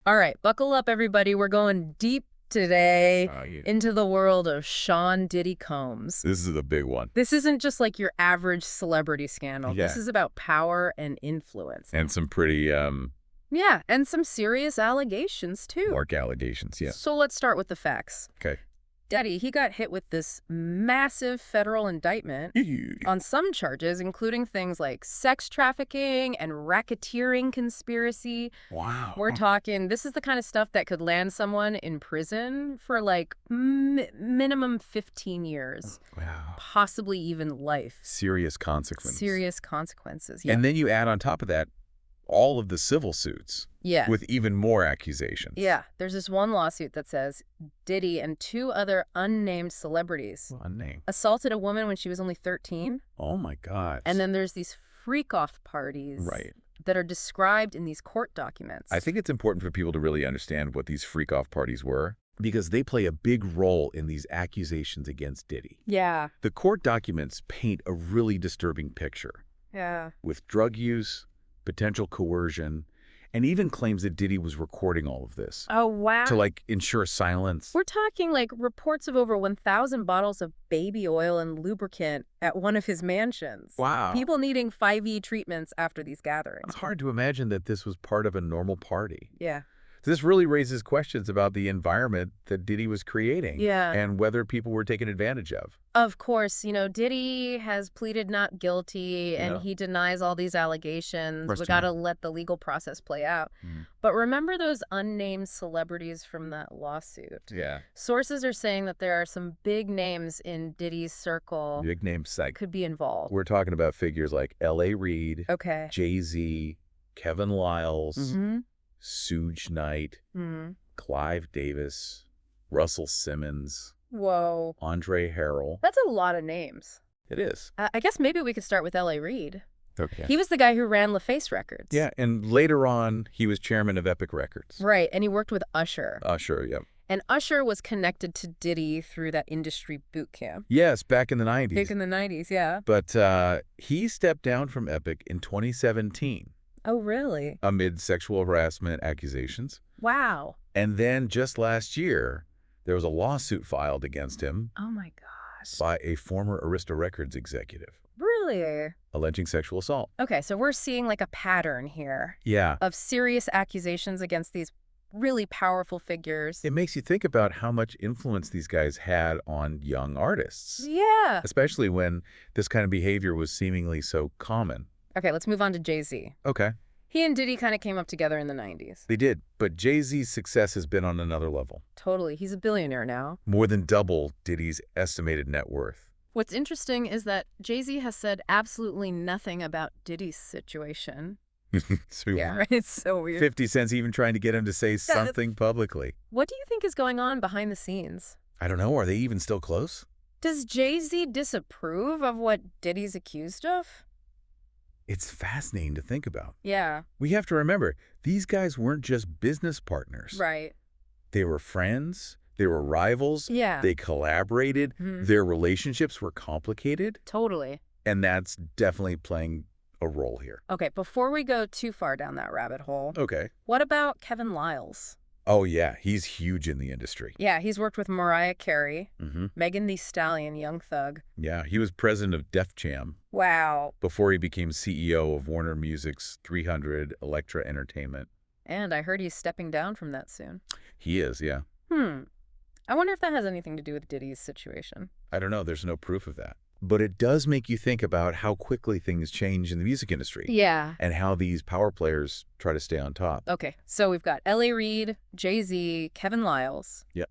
All right, buckle up, everybody. We're going deep today Yeah. into the world of Sean Diddy Combs. This is a big one. This isn't just like your average celebrity scandal. This Yeah. is about power and influence. And some pretty Yeah, and some serious allegations, too. dark allegations, yeah. So let's start with the facts. Okay. Diddy, he got hit with this massive federal indictment on some charges, including things like sex trafficking and racketeering conspiracy. Wow. We're talking, this is the kind of stuff that could land someone in prison for like minimum 15 years, Wow. possibly even life. Serious consequences. Serious consequences. Yeah. And then you add on top of that all of the civil suits Yeah. with even more accusations. Yeah. There's this one lawsuit that says Diddy and two other unnamed celebrities Unnamed. assaulted a woman when she was only 13. Oh my God. And then there's these freak-off parties Right. that are described in these court documents. I think it's important for people to really understand what these freak-off parties were because they play a big role in these accusations against Diddy. Yeah. The court documents paint a really disturbing picture Yeah. with drug use, potential coercion, and even claims that Diddy was recording all of this Oh, wow. to, like, ensure silence. We're talking like reports of over 1,000 bottles of baby oil and lubricant at one of his mansions. Wow. People needing 5E treatments after these gatherings. It's hard to imagine that this was part of a normal party. Yeah. This really raises questions about the environment that Diddy was creating Yeah. and whether people were taken advantage of. Of course, Diddy has pleaded not guilty and Yeah. he denies all these allegations. course We he got to will. let the legal process play out. Mm. But remember those unnamed celebrities from that lawsuit? Yeah. Sources are saying that there are some big names in Diddy's circle Big name psych. could be involved. We're talking about figures like L.A. Reid, Okay. Jay-Z, Kevin Lyles, Mm-hmm. Suge Knight, Mm. Clive Davis, Russell Simmons, Whoa. Andre Harrell. That's a lot of names. It is. I guess maybe we could start with L.A. Reid. Okay. He was the guy who ran LaFace Records. Yeah, and later on, he was chairman of Epic Records. Right, and he worked with Usher. Sure, yeah. And Usher was connected to Diddy through that industry boot camp. Yes, back in the 90s. Back in the 90s, yeah. But he stepped down from Epic in 2017 Oh, really? amid sexual harassment accusations. Wow. And then just last year, there was a lawsuit filed against him Oh, my gosh. by a former Arista Records executive Really? alleging sexual assault. Okay, so we're seeing like a pattern here Yeah. of serious accusations against these really powerful figures. It makes you think about how much influence these guys had on young artists, Yeah. especially when this kind of behavior was seemingly so common. Okay, let's move on to Jay-Z. Okay, He and Diddy kind of came up together in the 90s. they did, but Jay-Z's success has been on another level, Totally. He's a billionaire now. more than double Diddy's estimated net worth. What's interesting is that Jay-Z has said absolutely nothing about Diddy's situation. So Yeah, right? It's so weird. 50 Cent's even trying to get him to say something publicly. What do you think is going on behind the scenes? I don't know, are they even still close? Does Jay-Z disapprove of what Diddy's accused of? It's fascinating to think about. Yeah, We have to remember, these guys weren't just business partners. right. They were friends, they were rivals, Yeah. they collaborated, Mhm. their relationships were complicated, Totally. and that's definitely playing a role here. Okay, before we go too far down that rabbit hole, Okay. what about Kevin Lyles? Oh, yeah, he's huge in the industry. Yeah, he's worked with Mariah Carey, Mm-hmm. Megan Thee Stallion, Young Thug. Yeah, he was president of Def Jam Wow. before he became CEO of Warner Music's 300 Elektra Entertainment. And I heard he's stepping down from that soon. He is, yeah. I wonder if that has anything to do with Diddy's situation. I don't know, there's no proof of that. But it does make you think about how quickly things change in the music industry. Yeah. And how these power players try to stay on top. Okay, so we've got L.A. Reid, Jay-Z, Kevin Lyles. Yep.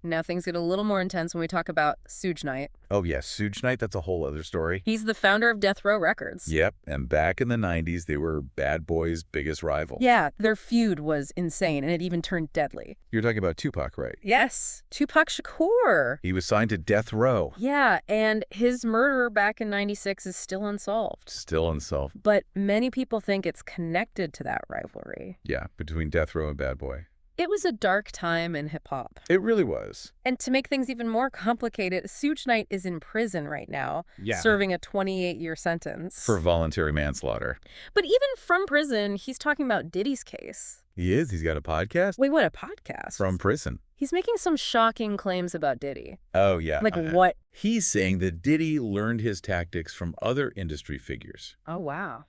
Now things get a little more intense when we talk about Suge Knight. Oh, yes, Suge Knight, that's a whole other story. He's the founder of Death Row Records. Yep, and back in the 90s, they were Bad Boy's biggest rival. Yeah, their feud was insane, and it even turned deadly. You're talking about Tupac, right? Yes, Tupac Shakur. He was signed to Death Row. Yeah, and his murder back in 96 is still unsolved. Still unsolved. But many people think it's connected to that rivalry. Yeah, between Death Row and Bad Boy. It was a dark time in hip-hop. It really was. And to make things even more complicated, Suge Knight is in prison right now, Yeah. serving a 28-year sentence. For voluntary manslaughter. But even from prison, he's talking about Diddy's case. He is. He's got a podcast Wait, what, a podcast? from prison. He's making some shocking claims about Diddy. Oh, yeah. Like what? He's saying that Diddy learned his tactics from other industry figures, Oh, wow.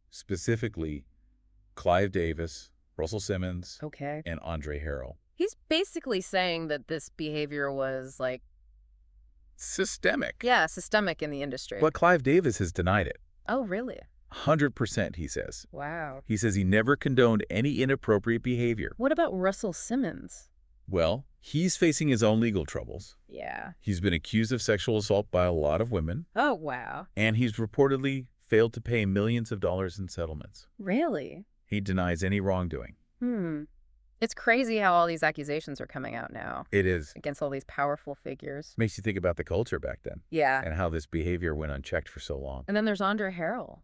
specifically Clive Davis, Russell Simmons, Okay. and Andre Harrell. He's basically saying that this behavior was like, Systemic. yeah, systemic in the industry. But Clive Davis has denied it. Oh, really? 100%, he says. Wow. He says he never condoned any inappropriate behavior. What about Russell Simmons? Well, he's facing his own legal troubles. Yeah. He's been accused of sexual assault by a lot of women, Oh, wow. and he's reportedly failed to pay millions of dollars in settlements. Really? He denies any wrongdoing. It's crazy how all these accusations are coming out now It is. against all these powerful figures. Makes you think about the culture back then Yeah. and how this behavior went unchecked for so long. And then there's Andre Harrell.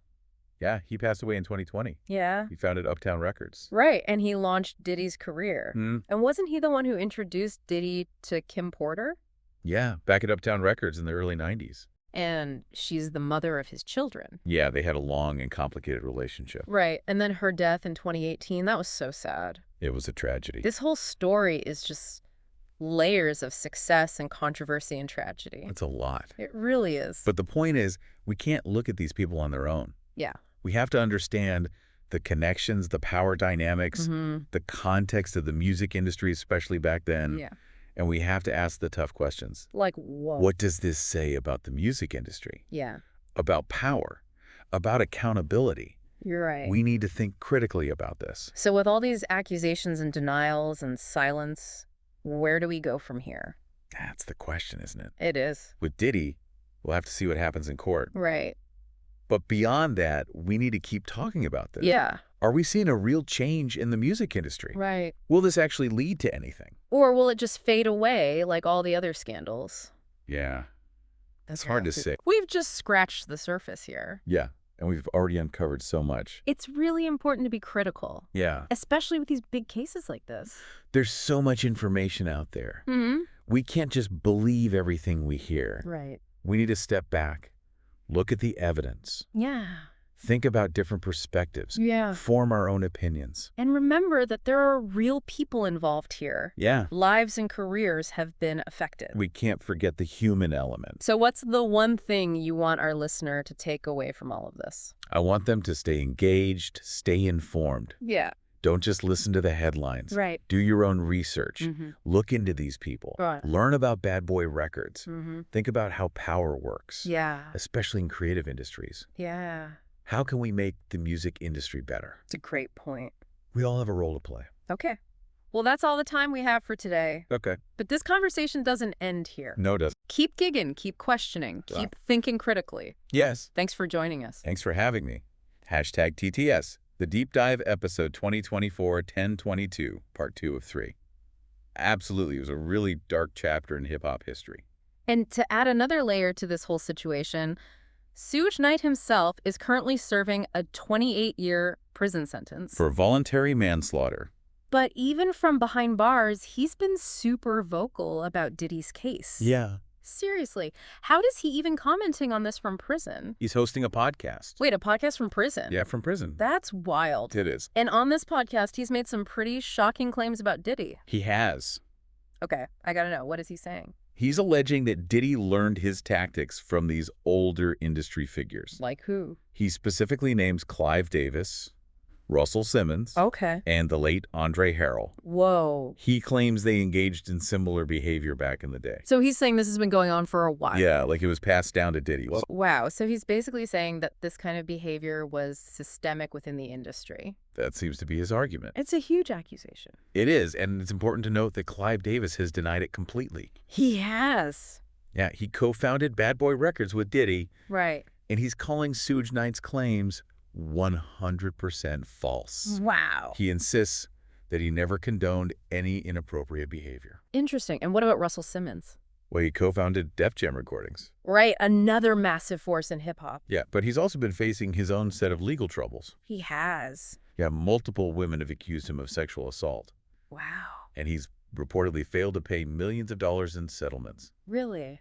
Yeah, he passed away in 2020. Yeah. He founded Uptown Records. Right. And he launched Diddy's career. And wasn't he the one who introduced Diddy to Kim Porter? Yeah, back at Uptown Records in the early 90s. And she's the mother of his children. Yeah, they had a long and complicated relationship. Right. And then her death in 2018, that was so sad. It was a tragedy. This whole story is just layers of success and controversy and tragedy. It's a lot. It really is. But the point is, we can't look at these people on their own. Yeah. We have to understand the connections, the power dynamics, the context of the music industry, especially back then. Yeah. And we have to ask the tough questions. Like, whoa. What does this say about the music industry? Yeah. About power? About accountability? You're right. We need to think critically about this. So with all these accusations and denials and silence, where do we go from here? That's the question, isn't it? It is. With Diddy, we'll have to see what happens in court. Right. But beyond that, we need to keep talking about this. Yeah. Are we seeing a real change in the music industry? Right. Will this actually lead to anything? Or will it just fade away like all the other scandals? Yeah. It's hard to say. We've just scratched the surface here. Yeah. And we've already uncovered so much. It's really important to be critical. Yeah. Especially with these big cases like this. There's so much information out there. We can't just believe everything we hear. Right. We need to step back, look at the evidence, Yeah. think about different perspectives, Yeah. form our own opinions. And remember that there are real people involved here. Yeah. Lives and careers have been affected. We can't forget the human element. So what's the one thing you want our listener to take away from all of this? I want them to stay engaged, stay informed. Yeah. Don't just listen to the headlines. Right. Do your own research. Look into these people. Right. Learn about Bad Boy Records. Think about how power works. Yeah. Especially in creative industries. Yeah. How can we make the music industry better? It's a great point. We all have a role to play. Okay. Well, that's all the time we have for today. Okay. But this conversation doesn't end here. No, it doesn't. Keep gigging, keep questioning, keep thinking critically. Yes. Thanks for joining us. Thanks for having me. Hashtag TTS, the Deep Dive episode 2024-1022, part 2 of 3. Absolutely. It was a really dark chapter in hip-hop history. And to add another layer to this whole situation, Suge Knight himself is currently serving a 28-year prison sentence. For voluntary manslaughter. But even from behind bars, he's been super vocal about Diddy's case. Yeah. Seriously, how is he even commenting on this from prison? He's hosting a podcast. Wait, a podcast from prison? Yeah, from prison. That's wild. It is. And on this podcast, he's made some pretty shocking claims about Diddy. He has. Okay, I gotta know. What is he saying? He's alleging that Diddy learned his tactics from these older industry figures. Like who? He specifically names Clive Davis, Russell Simmons, Okay. and the late Andre Harrell. Whoa. He claims they engaged in similar behavior back in the day. So he's saying this has been going on for a while. Yeah, like it was passed down to Diddy. Wow. So he's basically saying that this kind of behavior was systemic within the industry. That seems to be his argument. It's a huge accusation. It is, and it's important to note that Clive Davis has denied it completely. He has. Yeah, he co-founded Bad Boy Records with Diddy, Right. and he's calling Suge Knight's claims 100% false. Wow. He insists that he never condoned any inappropriate behavior. Interesting. And what about Russell Simmons? Well, he co-founded Def Jam Recordings. Right. Another massive force in hip-hop. Yeah, but he's also been facing his own set of legal troubles. He has. Yeah, multiple women have accused him of sexual assault, Wow. and he's reportedly failed to pay millions of dollars in settlements. Really?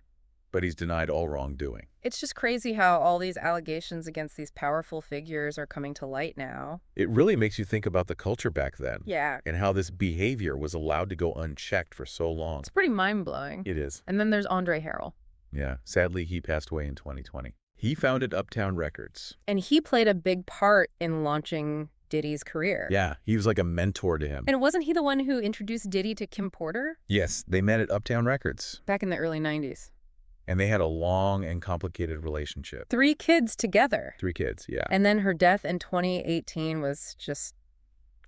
but he's denied all wrongdoing. It's just crazy how all these allegations against these powerful figures are coming to light now. It really makes you think about the culture back then. Yeah. And how this behavior was allowed to go unchecked for so long. It's pretty mind-blowing. It is. And then there's Andre Harrell. Yeah. Sadly, he passed away in 2020. He founded Uptown Records. And he played a big part in launching Diddy's career. Yeah, he was like a mentor to him. And wasn't he the one who introduced Diddy to Kim Porter? Yes, they met at Uptown Records. Back in the early 90s. And they had a long and complicated relationship. 3 kids together. 3 kids, yeah. And then her death in 2018 was just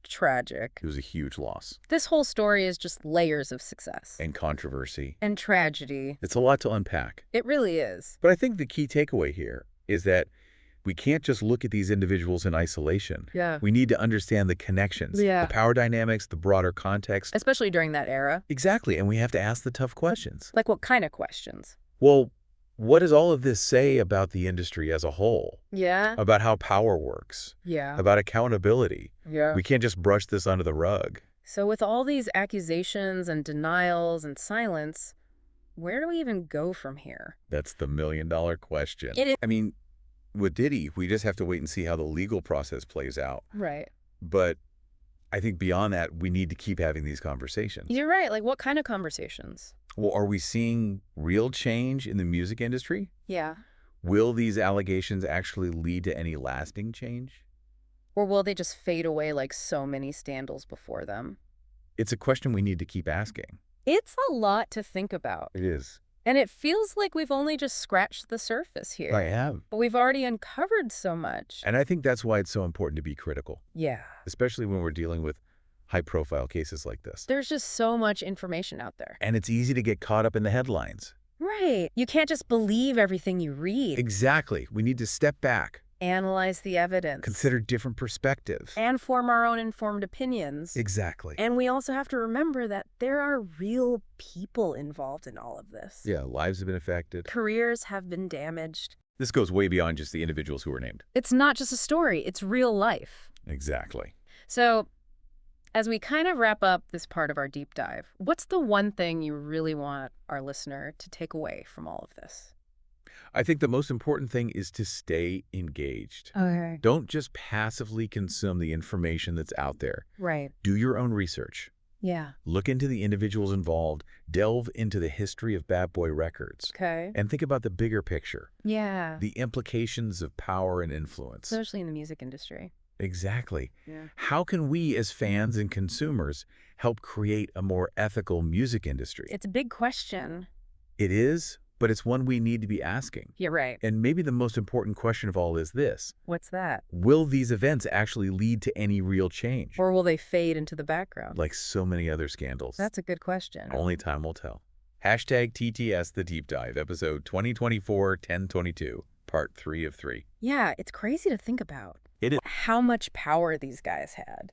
tragic. It was a huge loss. This whole story is just layers of success. And controversy. And tragedy. It's a lot to unpack. It really is. But I think the key takeaway here is that we can't just look at these individuals in isolation. Yeah. We need to understand the connections, Yeah. the power dynamics, the broader context. Especially during that era. Exactly, and we have to ask the tough questions. Like what kind of questions? Well, what does all of this say about the industry as a whole? Yeah. About how power works? Yeah. About accountability? Yeah. We can't just brush this under the rug. So with all these accusations and denials and silence, where do we even go from here? That's the million-dollar question. It is. I mean, with Diddy, we just have to wait and see how the legal process plays out. Right. But I think beyond that, we need to keep having these conversations. You're right. Like what kind of conversations? Well, are we seeing real change in the music industry? Yeah. Will these allegations actually lead to any lasting change? Or will they just fade away like so many scandals before them? It's a question we need to keep asking. It's a lot to think about. It is. And it feels like we've only just scratched the surface here. I have. But we've already uncovered so much. And I think that's why it's so important to be critical, Yeah. especially when we're dealing with high-profile cases like this. There's just so much information out there. And it's easy to get caught up in the headlines. Right. You can't just believe everything you read. Exactly. We need to step back, Analyze the evidence. consider different perspectives. And form our own informed opinions. Exactly. And we also have to remember that there are real people involved in all of this. Yeah, lives have been affected. Careers have been damaged. This goes way beyond just the individuals who were named. It's not just a story, it's real life. Exactly. So, as we kind of wrap up this part of our deep dive, what's the one thing you really want our listener to take away from all of this? I think the most important thing is to stay engaged. Okay. Don't just passively consume the information that's out there. Right. Do your own research. Yeah. Look into the individuals involved. Delve into the history of Bad Boy Records. Okay. And think about the bigger picture, Yeah. the implications of power and influence. Especially in the music industry. Exactly. Yeah. How can we as fans and consumers help create a more ethical music industry? It's a big question. It is, but it's one we need to be asking. You're right. And maybe the most important question of all is this. What's that? Will these events actually lead to any real change? Or will they fade into the background? Like so many other scandals. That's a good question. Only time will tell. Hashtag TTS The Deep Dive, episode 2024-1022, part 3 of 3. Yeah, it's crazy to think about. It is. How much power these guys had.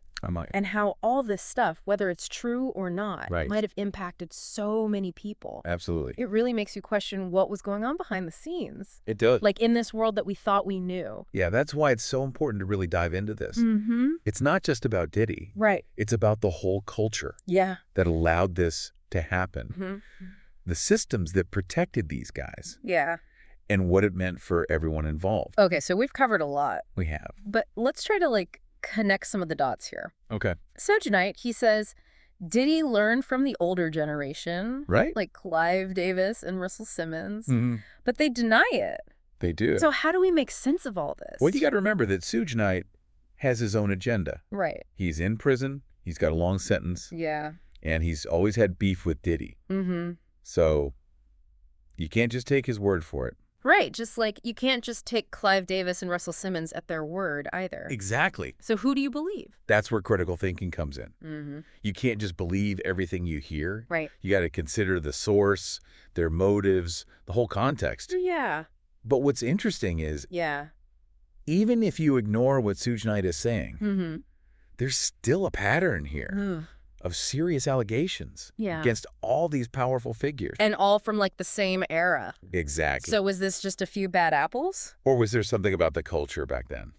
And how all this stuff, whether it's true or not, Right. might have impacted so many people. Absolutely. It really makes you question what was going on behind the scenes. It does. Like in this world that we thought we knew. Yeah, that's why it's so important to really dive into this. Mm-hmm. It's not just about Diddy. Right. It's about the whole culture Yeah. that allowed this to happen. Mm-hmm. The systems that protected these guys Yeah. and what it meant for everyone involved. Okay, so we've covered a lot. We have. But let's try to connect some of the dots here. Okay. So tonight, he says, Diddy learned from the older generation, Right? like Clive Davis and Russell Simmons, Mm-hmm. but they deny it. They do. So how do we make sense of all this? Well, you got to remember that Suge Knight has his own agenda. Right. He's in prison. He's got a long sentence. Yeah. And he's always had beef with Diddy. Mm-hmm. So you can't just take his word for it. Right. Just like you can't just take Clive Davis and Russell Simmons at their word either. Exactly. So who do you believe? That's where critical thinking comes in. Mm-hmm. You can't just believe everything you hear. Right. You got to consider the source, their motives, the whole context. Yeah. But what's interesting is, Yeah. even if you ignore what Suge Knight is saying, Mm-hmm. there's still a pattern here Ugh. of serious allegations Yeah. against all these powerful figures. And all from the same era. Exactly. So was this just a few bad apples? Or was there something about the culture back then?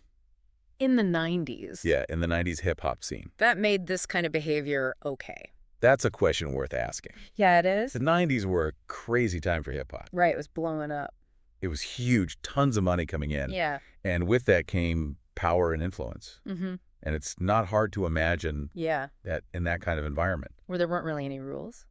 In the 90s. Yeah, in the 90s hip-hop scene. That made this kind of behavior okay. That's a question worth asking. Yeah, it is. The 90s were a crazy time for hip-hop. Right, it was blowing up. It was huge, tons of money coming in. Yeah. And with that came power and influence. Mm-hmm. And it's not hard to imagine that in that kind of environment. Where there weren't really any rules.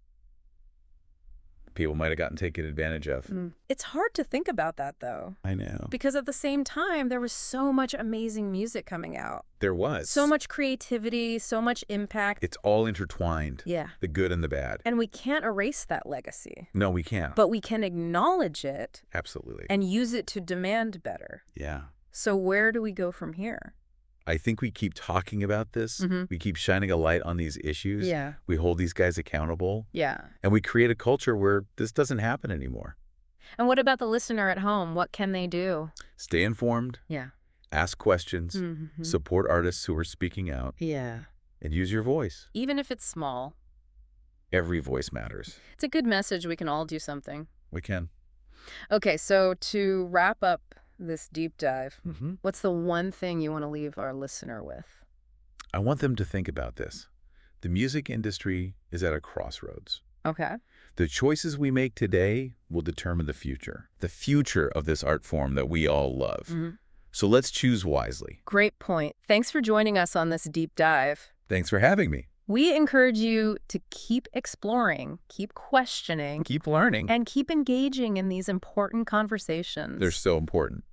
People might have gotten taken advantage of. It's hard to think about that, though. I know. Because at the same time, there was so much amazing music coming out. There was. So much creativity, so much impact. It's all intertwined. Yeah. The good and the bad. And we can't erase that legacy. No, we can't. But we can acknowledge it. Absolutely. And use it to demand better. Yeah. So where do we go from here? I think we keep talking about this. We keep shining a light on these issues. Yeah. We hold these guys accountable. Yeah. And we create a culture where this doesn't happen anymore. And what about the listener at home? What can they do? Stay informed. Yeah. Ask questions. Support artists who are speaking out. Yeah. And use your voice. Even if it's small. Every voice matters. It's a good message. We can all do something. We can. Okay, so to wrap up this deep dive, Mm-hmm. what's the one thing you want to leave our listener with? I want them to think about this. The music industry is at a crossroads. Okay. The choices we make today will determine the future of this art form that we all love. So let's choose wisely. Great point. Thanks for joining us on this deep dive. Thanks for having me. We encourage you to keep exploring, keep questioning, Keep learning. and keep engaging in these important conversations. They're so important.